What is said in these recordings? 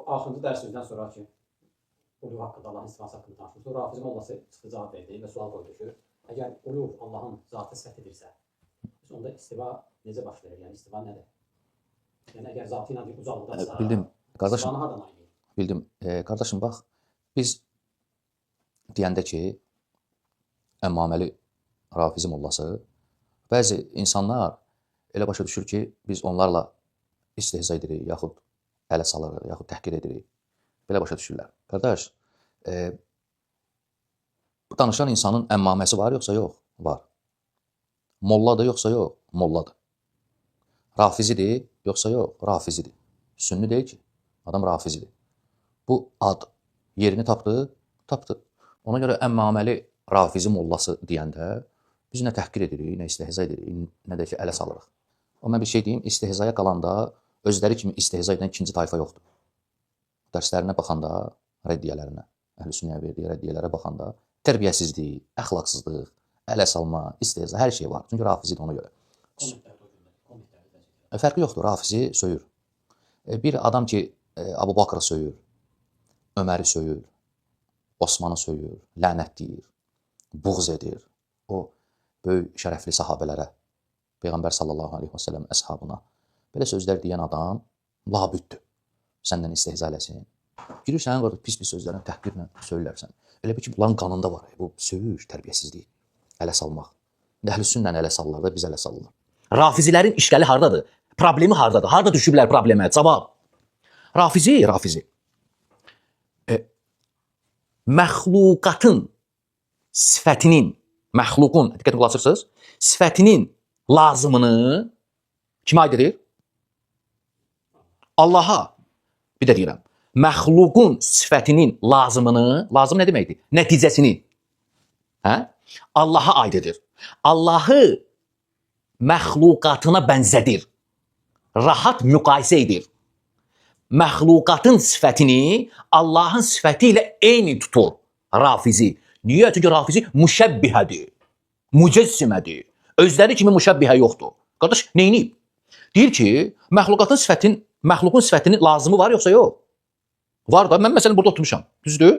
axırıncı dərsimizdən sonra ki, uluv haqqında, Allahın istifası haqqında danışmışdı. Rafizi mollası çıxdı cavab verdi və sual qoydu ki, əgər uluv Allahın zatı sifətidirsə, biz onda istiva necə baş verir? Yəni istiva nədir? Yəni əgər zatı ilə bir ucaldıqdasa, Bildim, qardaşım. istivanı hardan ayırır? Bildim. Qardaşım, bax, biz deyəndə ki, Əmmaməli Rafizi mollası, bəzi insanlar elə başa düşür ki, biz onlarla istehza edirik, yaxud ələ salırıq, yaxud təhqir edirik. Belə başa düşürlər. Qardaş, bu danışan insanın əmmaməsi var, yoxsa yox? Var. Molladır, yoxsa yox? Molladır. Rafizidir, yoxsa yox? Rafizidir. Sünni deyil ki, adam Rafizidir. Bu ad yerini tapdı, tapdı. Ona görə əmmaməli Rafizi mollası deyəndə biz nə təhqir edirik, nə istehza edirik, nə də ki, ələ salırıq. O, mən bir şey deyim, istehzaya qalanda özləri kimi istehza edən ikinci tayfa yoxdur. Dərslərinə baxanda, rəddiyələrinə, Əhl-i-Sünnəyə verdiyi rəddiyələrə baxanda tərbiyəsizlik, əxlaqsızlıq, ələ salma, istehza, hər şey var. Çünki Rafizidir ona görə. Fərqi yoxdur, Rafizi söyür. Bir adam ki, Abu Bakrı söyür, Öməri söyür, Osmanı söyür, lənət deyir, buğz edir. O, böyük şərəfli sahabələrə, Peyğəmbər sallallahu aleyhi və səlləm əshabına belə sözlər deyən adam labüddür. Səndən istehza eləsin. Girirsən, orada pis-pis sözlərin təhqirlə söylərsən. Elə bir ki, bunların qanında var. Bu söyür, tərbiyəsizlik, ələ salmaq. Əhl-i-Sünnə ələ salırlar da, biz ələ salırlar. Rafizilərin işgəli hardadır? Problemi hardadır? Harda düşüblər problemə? Cavab. Rafizi. Məxluqatın sifətinin, məxluqun, diqqətlə qulaq asırsınız, sifətinin lazımını kimə aid edir? Allaha. Bir də deyirəm, məxluqun sifətinin lazımını, lazım nə deməkdir? Nəticəsini Allaha aid edir. Allahı məxluqatına bənzədir. Rahat müqayisə edir. Məxluqatın sifətini Allahın sifəti ilə eyni tutur. Rafizi. Niyə? Çünki Rafizi müşəbbihədir. Mücəssimədir. Özləri kimi müşəbbihə yoxdur. Qardaş, neyiniyib? Deyir ki, məxluqun sifətinin lazımı var, yoxsa yox? Var da, mən məsələn burada oturmuşam. Düzdür?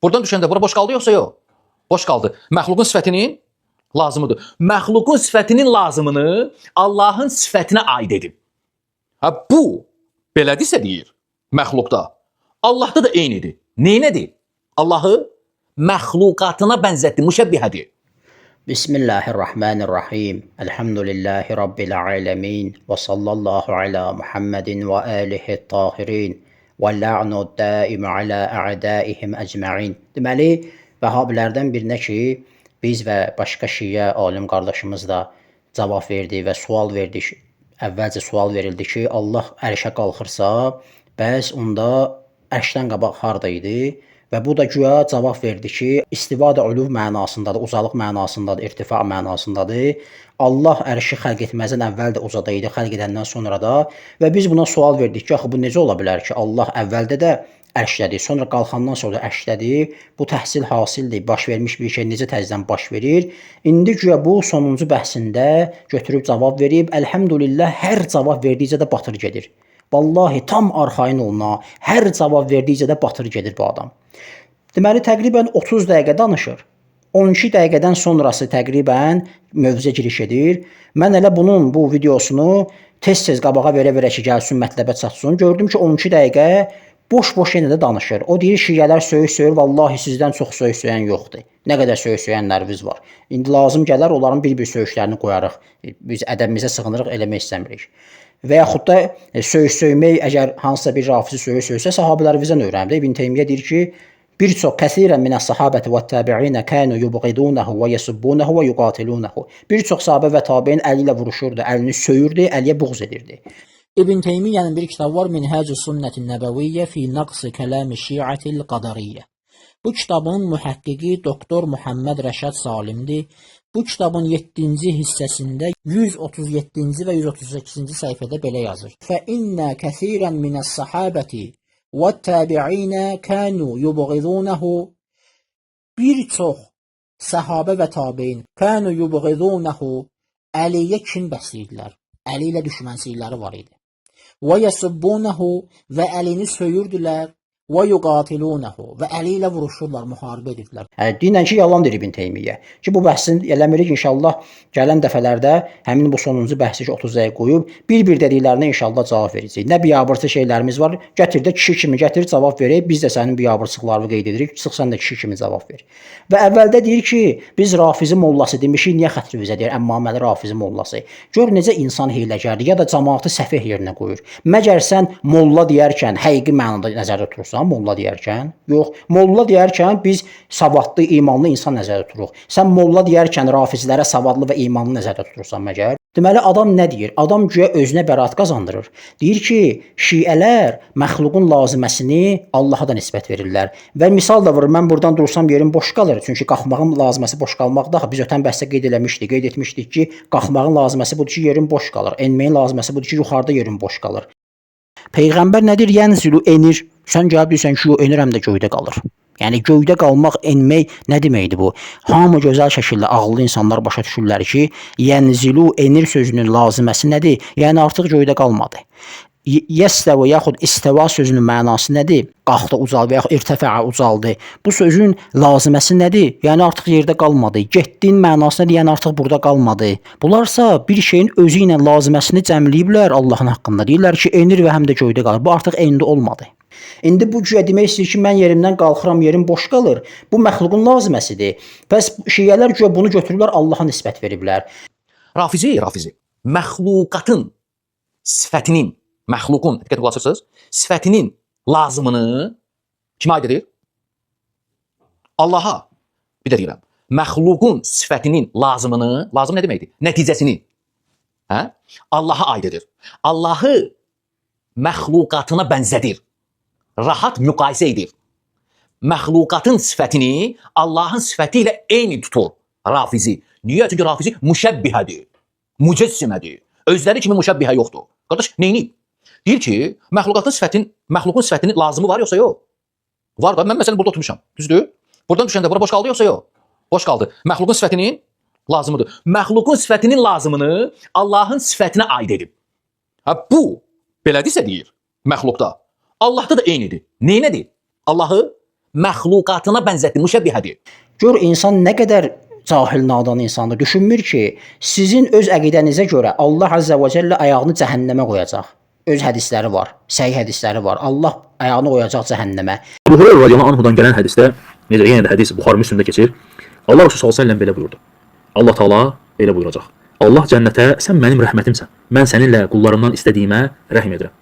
Buradan düşəndə bura boş qaldı, yoxsa yox? Boş qaldı. Məxluqun sifətinin lazımıdır. Məxluqun sifətinin lazımını Allahın sifətinə aid edib. Bu, belədirsə deyir, məxluqda. Allahda da eynidir. Neynədir? Allahı məxluqatına bənzətdi, müşəbbihədir. Bismillahirrahmanirrahim. Elhamdülillahi Rabbil alemin. Və sallallahu ala Muhammedin və alihi tahirin. Və la'nu daim ala a'daihim əcma'in. Deməli, Vəhabilərdən birinə ki, biz və başqa şiə alim qardaşımız da cavab verdi və sual verdi. Əvvəlcə sual verildi ki, Allah ərşə qalxırsa, bəs onda ərşdən qabaq harda idi? Və bu da güya cavab verdi ki, istiva da uluv mənasındadır, uzalıq mənasındadır, irtifa mənasındadır. Allah ərşi xəlq etməzdən əvvəl də uzada idi, xəlq edəndən sonra da. Və biz buna sual verdik ki, axı bu necə ola bilər ki, Allah əvvəldə də ərşdədir, sonra qalxandan sonra ərşdədir. Bu təhsil hasildir, baş vermiş bir şey necə təzədən baş verir? İndi güya bu sonuncu bəhsində götürüb cavab verib, əlhəmdülillah hər cavab verdikcə də batır gedir. Vallahi tam arxayın oluna, hər cavab verdikcə də batır gedir bu adam. Deməli, təqribən 30 dəqiqə danışır. 12 dəqiqədən sonrası təqribən mövzuya giriş edir. Mən elə bunun bu videosunu tez-tez qabağa verə-verə ki, gəlsin, mətləbə çatsın. Gördüm ki, 12 dəqiqə boş-boş yenə də danışır. O deyir, şiələr söyür, vallahi sizdən çox söyən yoxdur. Nə qədər söyənləriniz var. İndi lazım gələr, onların bir-bir söyüşlərini qoyarıq. Biz ədəbimizə sığınırıq, eləmək istəmirik. Və yaxud da söymək, əgər hansısa bir rafizi söysə, sahabilərimizdən öyrənib. İbn Teymiyyə deyir ki, bir çox kəsirən minəs sahabəti və təbiinə kənu yubğidunəhu və yesubbunehu və yuqatilunehu. Bir çox sahabə və tabiin əli ilə vuruşurdu, əlini söyürdü, əliyə buğz edirdi. İbn Teymiyyənin bir kitabı var, Minhacü Sünnətin Nəbəviyyə fi Naqsi Kəlami Şiatil Qadariyyə. Bu kitabın mühəqqiqi doktor Muhammed Rəşad Salimdir. Bu kitabın 7-ci hissəsində 137-ci və 138-ci səhifədə belə yazır. Fə innə kəsirən minəs sahabəti və təbiinə kənu yubğidunəhu. Bir çox səhabə və tabiin kənu yubğidunəhu, Əliyə kin bəsləyirdilər. Əli ilə düşmənsizlikləri var idi. və yasubbunahu və əlini söyürdülər və yuqatilunahu və əli ilə vuruşurlar, müharibə edirdilər. Dinlə ki, yalan deyir İbn Teymiyyə. Ki bu bəhsin eləmirik inşallah gələn dəfələrdə həmin bu sonuncu bəhsi 30 dəqiqə qoyub bir-bir dediklərinə inşallah cavab verəcəyik. Nə biabırçı şeylərimiz var, gətir də kişi kimi gətir cavab verək. Biz də sənin biabırçılıqlarını qeyd edirik. Çıx sən də kişi kimi cavab ver. Və əvvəldə deyir ki, biz Rafizi mollası demişik, niyə xətrimizə deyir Əmmaməli Rafizi mollası. Gör necə insan hiyləgərdir ya da cəmaatı səfeh yerinə qoyur. Məgər sən molla deyərkən həqiqi mənada nəzərdə tutursan? Molla deyərkən? Yox. Molla deyərkən biz savadlı, imanlı insan nəzərdə tuturuq. Sən molla deyərkən rafizlərə savadlı və imanlı nəzərdə tutursan məgər? Deməli adam nə deyir? Adam güya özünə bəraət qazandırır. Deyir ki, şiələr məxluqun lazıməsini Allaha da nisbət verirlər. Və misal da vurur, mən buradan dursam yerim boş qalır. Çünki qalxmağın laziməsi boş qalmaqda. Biz ötən bəhsdə qeyd etmişdik ki, qalxmağın laziməsi budur ki, yerin boş qalır. Enməyin laziməsi budur ki, yuxarıda yerin boş qalır. Peyğəmbər nə deyir? Yənzilu enir. Sən gəlib deyirsən ki, enirəm də göydə qalır. Yəni göydə qalmaq, enmək nə deməkdir bu? Hamı gözəl şəkildə ağıllı insanlar başa düşürlər ki, yənzilu enir sözünün laziməsi nədir? Yəni artıq göydə qalmadı. Yəstəvə yaxud istəva sözünün mənası nədir? Qalxdı, ucaldı və yaxud irtəfəə ucaldı. Bu sözün laziməsi nədir? Yəni artıq yerdə qalmadı. Getdin mənası nədir? Yəni artıq burada qalmadı. Bunlarsa bir şeyin özü ilə laziməsini cəmləyiblər Allahın haqqında. Deyirlər ki, enir və həm də göydə qalır. Bu artıq endi olmadı. İndi bu cüyə demək istəyir ki, mən yerimdən qalxıram, yerim boş qalır. Bu məxluqun laziməsidir. Bəs şiələr cüyə bunu götürürlər, Allaha nisbət veriblər. Rafizi, məxluqatın sifətinin, məxluqun, diqqət qulaq sifətinin lazımını kimə aid edir? Allaha. Bir də deyirəm. Məxluqun sifətinin lazımını, lazım nə deməkdir? Nəticəsini Allaha aid edir. Allahı məxluqatına bənzədir. Rahat müqayisə edir. Məxluqatın sifətini Allahın sifəti ilə eyni tutur Rafizi. Niyə? Çünki Rafizi müşəbbihədir. Mücəssimədir. Özləri kimi müşəbbihə yoxdur. Qardaş, neyini? Deyir ki, məxluqun sifətinin lazımı var yoxsa yox? Var da, mən məsələn burada oturmuşam. Düzdür? Buradan düşəndə bura boş qaldı yoxsa yox? Boş qaldı. Məxluqun sifətinin lazımıdır. Məxluqun sifətinin lazımını Allahın sifətinə aid edib. Bu, belədirsə deyir, məxluqda. Allahda da eynidir. Neynədir? Allahı məxluqatına bənzətdir, müşəbbihədir. Gör insan nə qədər cahil nadan insandır. Düşünmür ki, sizin öz əqidənizə görə Allah Azza və Cəllə ayağını cəhənnəmə qoyacaq. Öz hədisləri var, səhih hədisləri var. Allah ayağını qoyacaq cəhənnəmə. Əbu Hüreyrə radiyallahu anhudan gələn hədisdə, necə yenə də hədis Buxari Müslimdə keçir. Allah Resulü sallallahu əleyhi və səlləm belə buyurdu. Allah Taala belə buyuracaq. Allah cənnətə sən mənim rəhmətimsən. Mən səninlə qullarımdan istədiyimə rəhm edirəm.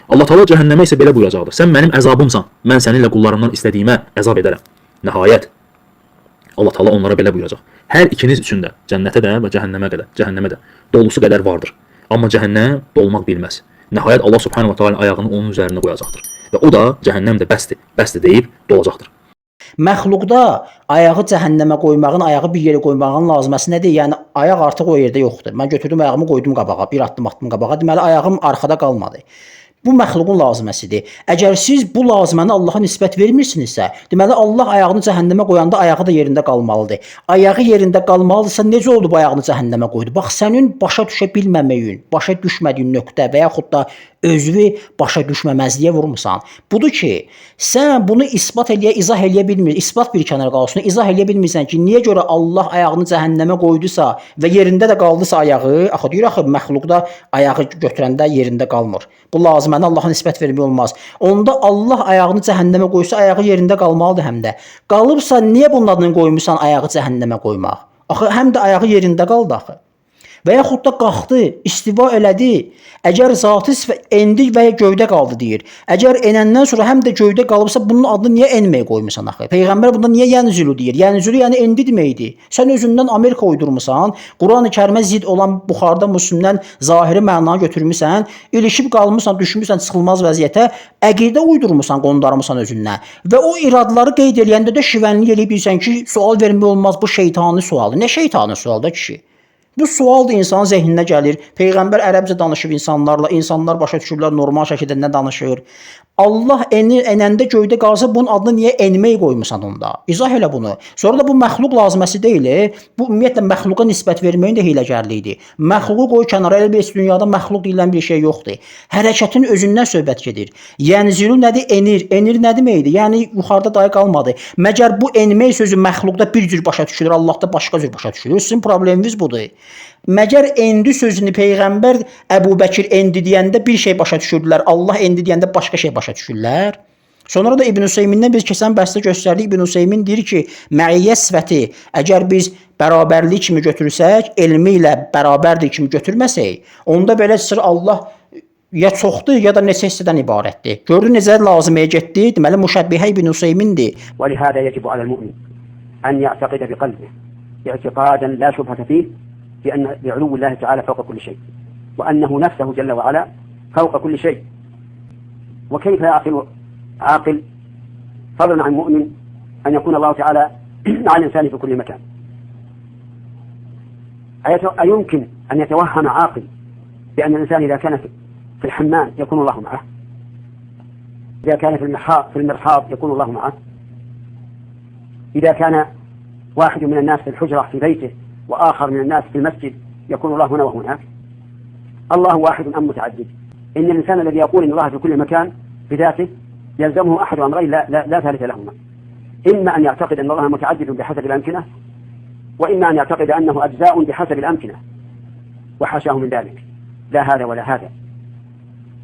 Allah Taala cəhənnəmə isə belə buyuracaqdır. Sən mənim əzabımsan. Mən səninlə qullarımdan istədiyimə əzab edərəm. Nəhayət Allah Taala onlara belə buyuracaq. Hər ikiniz üçün də cənnətə də və cəhənnəmə də dolusu qədər vardır. Amma cəhənnəm dolmaq bilməz. Nəhayət Allah Subhanahu va Taala ayağını onun üzərinə qoyacaqdır. Və o da cəhənnəm də bəsdir deyib dolacaqdır. Məxluqda ayağı cəhənnəmə qoymağın, ayağı bir yerə qoymağın lazıməsi nədir? Yəni ayaq artıq o yerdə yoxdur. Mən götürdüm ayağımı qoydum qabağa, bir addım atdım qabağa. Deməli ayağım arxada qalmadı. Bu məxluqun lazıməsidir. Əgər siz bu lazıməni Allaha nisbət vermirsinizsə, deməli Allah ayağını cəhənnəmə qoyanda ayağı da yerində qalmalıdır. Ayağı yerində qalmalıdırsa necə oldu bu ayağını cəhənnəmə qoydu? Bax sənin başa düşə bilməməyin, başa düşmədiyin nöqtə və yaxud da özünü başa düşməməzliyə vurmusan. Budur ki, sən bunu izah eləyə bilmirsən. İsbat bir kənara qalsın. İzah eləyə bilmirsən ki, niyə görə Allah ayağını cəhənnəmə qoydusa və yerində də qaldısa ayağı, axı deyir axı məxluqda ayağı götürəndə yerində qalmır. Bu lazıməni Allaha nisbət vermək olmaz. Onda Allah ayağını cəhənnəmə qoysa ayağı yerində qalmalıdır həm də. Qalıbsa niyə bunun adını qoymusan ayağı cəhənnəmə qoymaq? Axı həm də ayağı yerində qaldı axı. Və yaxud da qalxdı, istiva elədi. Əgər zatı endi və ya göydə qaldı deyir. Əgər enəndən sonra həm də göydə qalıbsa bunun adını niyə enməyə qoymusan axı? Peyğəmbər bunda niyə yənzülü deyir? Yənzülü yəni endi deməkdir. Sən özündən Amerika uydurmusan, Quran-ı Kərimə zidd olan Buxarda Müslimdən zahiri mənanı götürmüsən, ilişib qalmısan, düşmüsən çıxılmaz vəziyyətə, əqidə uydurmusan, qondarmısan özündən. Və o iradları qeyd eləyəndə də şivənlik eləyib bilsən ki, sual vermək olmaz, bu şeytani sualdır. Nə şeytani sualdır kişi? Bu sual da insanın zehninə gəlir. Peyğəmbər ərəbcə danışıb insanlarla, insanlar başa düşürlər normal şəkildə nə danışır. Allah enəndə göydə qalsa bunun adını niyə enmək qoymusan onda? İzah elə bunu. Sonra da bu məxluq lazıməsi deyil. Bu ümumiyyətlə məxluqa nisbət verməyin də hiyləgərliyidir. Məxluqu qoy kənara, elə bir dünyada məxluq deyilən bir şey yoxdur. Hərəkətin özündən söhbət gedir. Yənzilu nədir? Enir. Enir nə deməkdir? Yəni yuxarıda dayı qalmadı. Məgər bu enmək sözü məxluqda bir cür başa düşülür, Allahda başqa cür başa düşülür. Sizin probleminiz budur. Məgər endi sözünü Peyğəmbər Əbu Bəkir endi deyəndə bir şey başa düşürdülər, Allah endi deyəndə başqa şey başa düşürlər. Sonra da İbn Hüseymindən biz keçən bəhsdə göstərdik. İbn Hüseymin deyir ki, məiyyət sifəti əgər biz bərabərlik kimi götürsək, elmi ilə bərabərdir kimi götürməsək, onda belə sır Allah ya çoxdur ya da neçə hissədən ibarətdir. Gördün necə lazımiyə getdi? Deməli müşəbbihə İbn Hüseymindir. ولهذا يجب على المؤمن أن يعتقد بقلبه اعتقادا لا شبهة فيه بعلو الله تعالى فوق كل شيء وأنه نفسه جل وعلا فوق كل شيء. وكيف يعقل عاقل فضلا عن مؤمن أن يكون الله تعالى مع الإنسان في كل مكان؟ أيمكن أن يتوهم عاقل بأن الإنسان إذا كان في الحمام يكون الله معه، إذا كان في المرحاض يكون الله معه، إذا كان واحد من الناس في الحجرة في بيته وآخر من الناس في المسجد يكون الله هنا وهناك؟ الله واحد أم متعدد؟ إن الإنسان الذي يقول إن الله في كل مكان بذاته يلزمه أحد أمرين لا ثالث لهما، إما أن يعتقد أن الله متعدد بحسب الأمكنة، وإما أن يعتقد أنه أجزاء بحسب الأمكنة، وحاشاه من ذلك، لا هذا ولا هذا.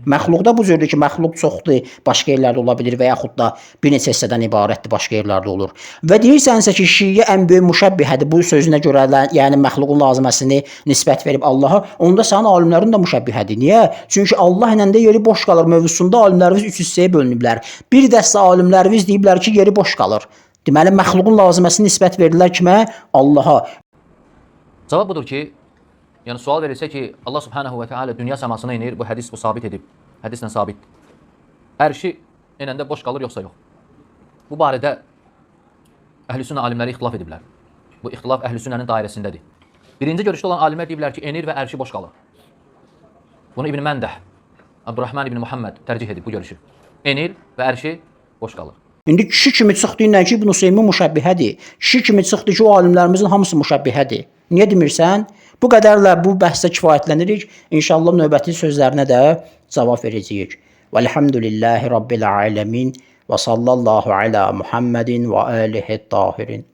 Məxluqda bu cürdür ki, məxluq çoxdur, başqa yerlərdə ola bilir və yaxud da bir neçə hissədən ibarətdir, başqa yerlərdə olur. Və deyirsənsə ki, şiə ən böyük müşəbbihədir, bu sözünə görə, yəni məxluqun lazıməsini nisbət verib Allaha, onda sənin alimlərin də müşəbbihədir. Niyə? Çünki Allah ilə də yeri boş qalır mövzusunda alimlərimiz üç hissəyə bölünüblər. Bir dəstə alimlərimiz deyiblər ki, yeri boş qalır. Deməli, məxluqun lazıməsini nisbət verirlər kimə? Allaha. Cavab budur ki, yəni sual verilsə ki, Allah Subhanahu və Teala dünya səmasına inir, bu hədis bu sabit edib. Hədislə sabit. Ərşi enəndə boş qalır yoxsa yox? Bu barədə Əhlüsünnə alimləri ixtilaf ediblər. Bu ixtilaf Əhlüsünnənin dairəsindədir. Birinci görüşdə olan alimlər deyiblər ki, enir və ərşi boş qalır. Bunu İbn Məndəh, Abdurrahman İbn Muhammed tərcih edib bu görüşü. Enir və ərşi boş qalır. İndi kişi kimi çıxdı ilə ki, İbn Hüseymin müşəbbihədir. Kişi kimi çıxdı ki, o alimlərimizin hamısı müşəbbihədir. Niyə demirsən? Bu qədərlə bu bəhsə kifayətlənirik. İnşallah növbəti sözlərinə də cavab verəcəyik. Velhamdülillahi Rabbil alemin və sallallahu ala Muhammedin və alihi tahirin.